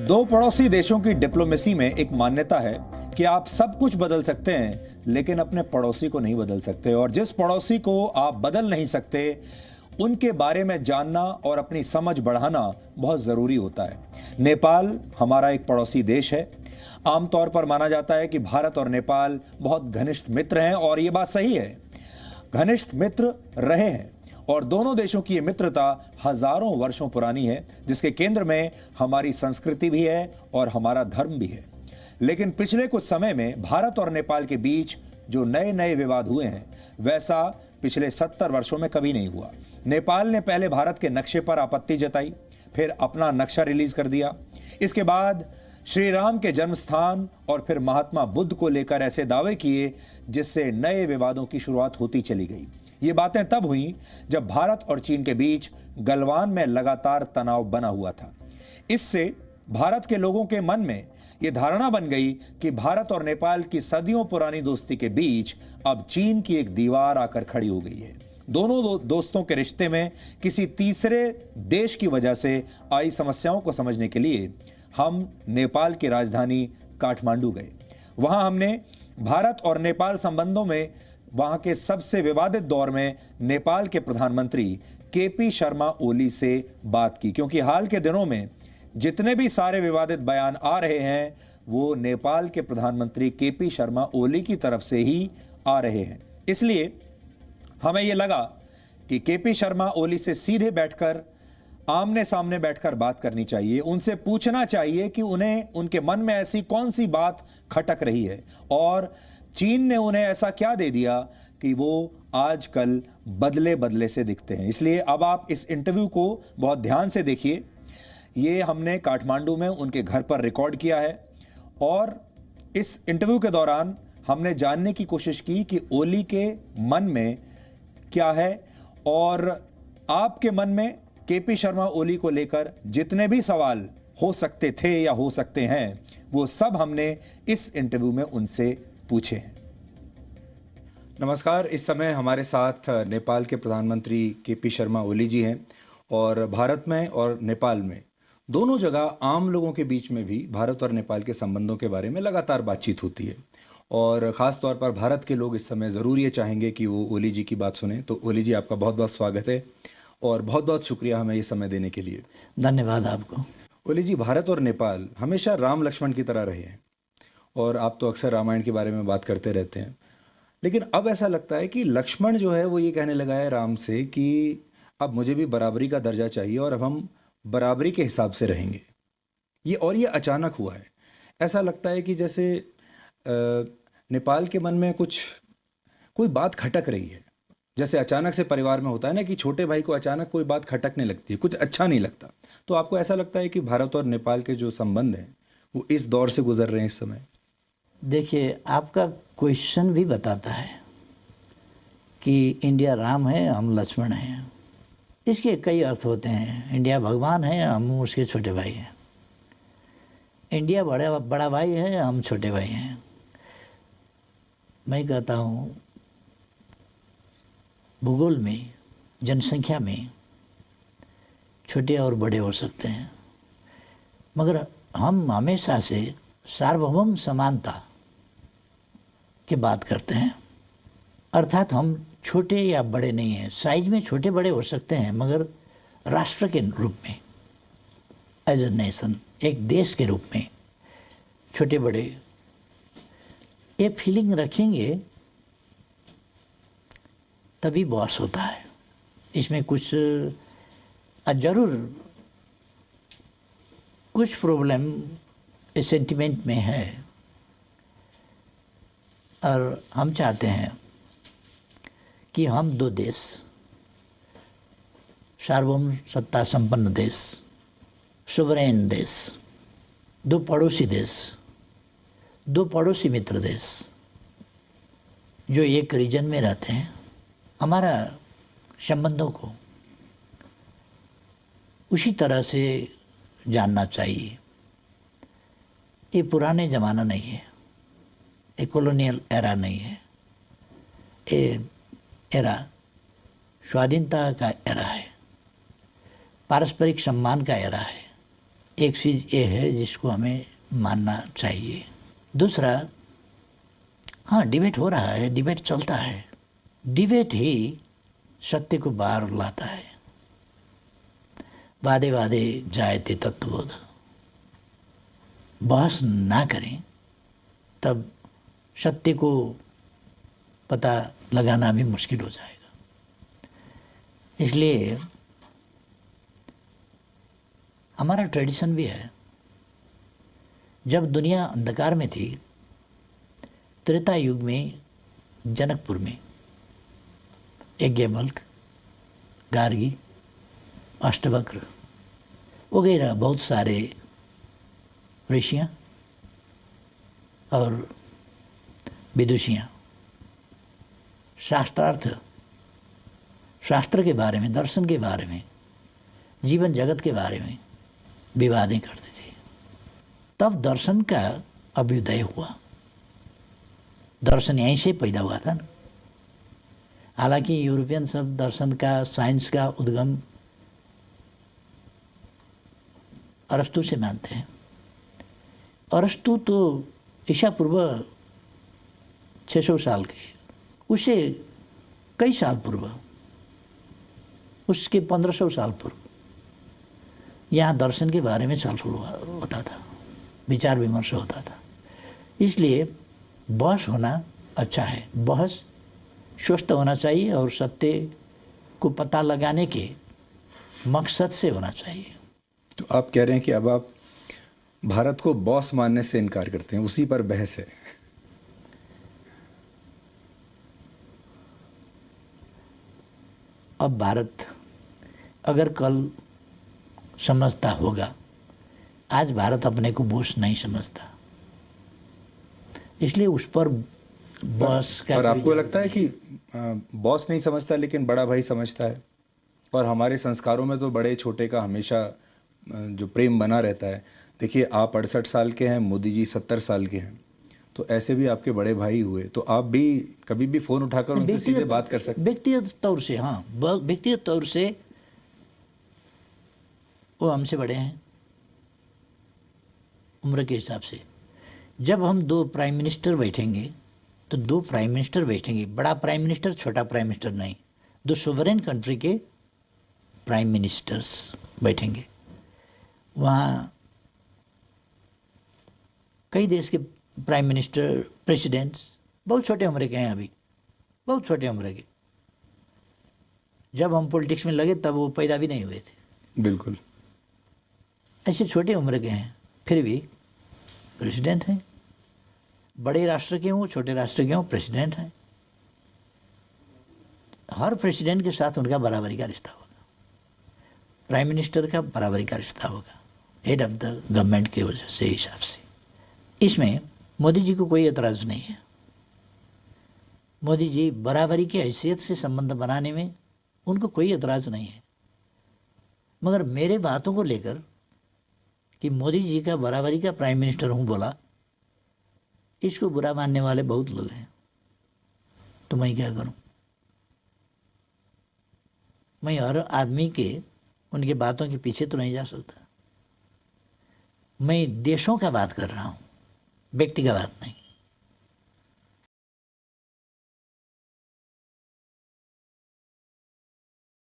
दो पड़ोसी देशों की डिप्लोमेसी में एक मान्यता है कि आप सब कुछ बदल सकते हैं लेकिन अपने पड़ोसी को नहीं बदल सकते, और जिस पड़ोसी को आप बदल नहीं सकते उनके बारे में जानना और अपनी समझ बढ़ाना बहुत जरूरी होता है। नेपाल हमारा एक पड़ोसी देश है। आमतौर पर माना जाता है कि भारत और नेपाल बहुत घनिष्ठ मित्र हैं, और यह बात सही है, घनिष्ठ मित्र रहे हैं। और दोनों देशों की ये मित्रता हजारों वर्षों पुरानी है, जिसके केंद्र में हमारी संस्कृति भी है और हमारा धर्म भी है। लेकिन पिछले कुछ समय में भारत और नेपाल के बीच जो नए नए विवाद हुए हैं, वैसा पिछले 70 वर्षों में कभी नहीं हुआ। नेपाल ने पहले भारत के नक्शे पर आपत्ति जताई, फिर अपना नक्शा रिलीज कर दिया। इसके बाद श्री राम के जन्म स्थान और फिर महात्मा बुद्ध को लेकर ऐसे दावे किए जिससे नए विवादों की शुरुआत होती चली गई। ये बातें तब हुई जब भारत और चीन के बीच गलवान में लगातार तनाव बना हुआ था। इससे भारत के लोगों के मन में यह धारणा बन गई कि भारत और नेपाल की सदियों पुरानी दोस्ती के बीच अब चीन की एक दीवार आकर खड़ी हो गई है। दोनों दोस्तों के रिश्ते में किसी तीसरे देश की वजह से आई समस्याओं को समझने के लिए हम नेपाल की राजधानी काठमांडू गए। वहां हमने भारत और नेपाल संबंधों में वहां के सबसे विवादित दौर में नेपाल के प्रधानमंत्री केपी शर्मा ओली से बात की, क्योंकि हाल के दिनों में जितने भी सारे विवादित बयान आ रहे हैं वो नेपाल के प्रधानमंत्री केपी शर्मा ओली की तरफ से ही आ रहे हैं। इसलिए हमें यह लगा कि केपी शर्मा ओली से सीधे बैठकर, आमने सामने बैठकर बात करनी चाहिए। उनसे पूछना चाहिए कि उन्हें उनके मन में ऐसी कौन सी बात खटक रही है और चीन ने उन्हें ऐसा क्या दे दिया कि वो आजकल बदले बदले से दिखते हैं। इसलिए अब आप इस इंटरव्यू को बहुत ध्यान से देखिए। ये हमने काठमांडू में उनके घर पर रिकॉर्ड किया है, और इस इंटरव्यू के दौरान हमने जानने की कोशिश की कि ओली के मन में क्या है, और आपके मन में केपी शर्मा ओली को लेकर जितने भी सवाल हो सकते थे या हो सकते हैं, वो सब हमने इस इंटरव्यू में उनसे पूछे हैं। नमस्कार, इस समय हमारे साथ नेपाल के प्रधानमंत्री केपी शर्मा ओली जी हैं, और भारत में और नेपाल में दोनों जगह आम लोगों के बीच में भी भारत और नेपाल के संबंधों के बारे में लगातार बातचीत होती है, और ख़ास तौर पर भारत के लोग इस समय ज़रूर ये चाहेंगे कि वो ओली जी की बात सुने। तो ओली जी, आपका बहुत बहुत स्वागत है और बहुत बहुत शुक्रिया हमें ये समय देने के लिए। धन्यवाद आपको। ओली जी, भारत और नेपाल हमेशा राम लक्ष्मण की तरह रहे हैं, और आप तो अक्सर रामायण के बारे में बात करते रहते हैं, लेकिन अब ऐसा लगता है कि लक्ष्मण जो है वो ये कहने लगा है राम से कि अब मुझे भी बराबरी का दर्जा चाहिए और अब हम बराबरी के हिसाब से रहेंगे। ये अचानक हुआ है। ऐसा लगता है कि जैसे नेपाल के मन में कोई बात खटक रही है। जैसे अचानक से परिवार में होता है ना कि छोटे भाई को अचानक कोई बात खटकने लगती है, कुछ अच्छा नहीं लगता। तो आपको ऐसा लगता है कि भारत और नेपाल के जो संबंध हैं वो इस दौर से गुजर रहे हैं इस समय? देखिए, आपका क्वेश्चन भी बताता है कि इंडिया राम है, हम लक्ष्मण हैं। इसके कई अर्थ होते हैं। इंडिया भगवान है, हम उसके छोटे भाई हैं। इंडिया बड़ा भाई है, हम छोटे भाई हैं। मैं कहता हूँ भूगोल में, जनसंख्या में छोटे और बड़े हो सकते हैं, मगर हम हमेशा से सार्वभौम समानता की बात करते हैं। अर्थात हम छोटे या बड़े नहीं हैं। साइज में छोटे बड़े हो सकते हैं, मगर राष्ट्र के रूप में, एज ए नेशन, एक देश के रूप में छोटे बड़े ये फीलिंग रखेंगे तभी बॉस होता है। इसमें कुछ ज़रूर कुछ प्रॉब्लम इस सेंटिमेंट में है, और हम चाहते हैं कि हम दो देश, सार्वभौम सत्ता संपन्न देश, सोवरेन देश, दो पड़ोसी देश, दो पड़ोसी मित्र देश जो एक रीजन में रहते हैं, हमारा संबंधों को उसी तरह से जानना चाहिए। ये पुराने ज़माना नहीं है, ये कॉलोनियल एरा नहीं है, ये एरा स्वाधीनता का एरा है, पारस्परिक सम्मान का एरा है, एक चीज़ ये है जिसको हमें मानना चाहिए। दूसरा, हाँ डिबेट हो रहा है, डिबेट चलता है, डिबेट ही सत्य को बाहर लाता है। वादे वादे जायते तत्वबोध, बहस ना करें तब सत्य को पता लगाना भी मुश्किल हो जाएगा। इसलिए हमारा ट्रेडिशन भी है, जब दुनिया अंधकार में थी, त्रेता युग में जनकपुर में यज्ञवल्क्य, गार्गी, अष्टवक्र वगैरह बहुत सारे ऋषियाँ और विदुषियाँ शास्त्र के बारे में, दर्शन के बारे में, जीवन जगत के बारे में विवादें करते थे। तब दर्शन का अभ्युदय हुआ। दर्शन यहीं से पैदा हुआ था ना। हालांकि यूरोपियन सब दर्शन का, साइंस का उद्गम अरस्तु से मानते हैं। अरस्तु तो ईसा पूर्व 600 साल के, उसे कई साल पूर्व, उसके 1500 साल पूर्व यहाँ दर्शन के बारे में चर्चा होता था, विचार विमर्श होता था। इसलिए बहस होना अच्छा है, बहस स्वस्थ होना चाहिए और सत्य को पता लगाने के मकसद से होना चाहिए। तो आप कह रहे हैं कि अब आप भारत को बॉस मानने से इनकार करते हैं, उसी पर बहस है। अब भारत अगर कल समझता होगा, आज भारत अपने को बॉस नहीं समझता, इसलिए उस पर बॉस का। और आपको लगता है कि बॉस नहीं समझता लेकिन बड़ा भाई समझता है? और हमारे संस्कारों में तो बड़े छोटे का हमेशा जो प्रेम बना रहता है। देखिए, आप 68 साल के हैं, मोदी जी 70 साल के हैं, तो ऐसे भी आपके बड़े भाई हुए, तो आप भी कभी भी फ़ोन उठाकर उनसे सीधे बात कर सकते हैं। व्यक्तिगत तौर से, हाँ, व्यक्तिगत तौर से वो हमसे बड़े हैं उम्र के हिसाब से। जब हम दो प्राइम मिनिस्टर बैठेंगे तो दो प्राइम मिनिस्टर बैठेंगे, बड़ा प्राइम मिनिस्टर, छोटा प्राइम मिनिस्टर नहीं, दो सोवरेन कंट्री के प्राइम मिनिस्टर्स बैठेंगे। वहाँ कई देश के प्राइम मिनिस्टर, प्रेसिडेंट्स बहुत छोटे उम्र के हैं, अभी बहुत छोटे उम्र के। जब हम पॉलिटिक्स में लगे तब वो पैदा भी नहीं हुए थे। बिल्कुल ऐसे छोटे उम्र के हैं, फिर भी प्रेसिडेंट हैं। बड़े राष्ट्र के हों, छोटे राष्ट्र के हों, प्रेसिडेंट हैं। हर प्रेसिडेंट के साथ उनका बराबरी का रिश्ता होगा, प्राइम मिनिस्टर का बराबरी का रिश्ता होगा, हेड ऑफ द गवर्नमेंट के वजह से, हिसाब से। इसमें मोदी जी को कोई एतराज़ नहीं है। मोदी जी बराबरी की हैसियत से संबंध बनाने में उनको कोई एतराज़ नहीं है। मगर मेरे बातों को लेकर कि मोदी जी का बराबरी का प्राइम मिनिस्टर हूँ बोला, इसको बुरा मानने वाले बहुत लोग हैं। तो मैं क्या करूँ? मैं हर आदमी के उनके बातों के पीछे तो नहीं जा सकता। मैं देशों का बात कर रहा हूँ, व्यक्ति का बात नहीं।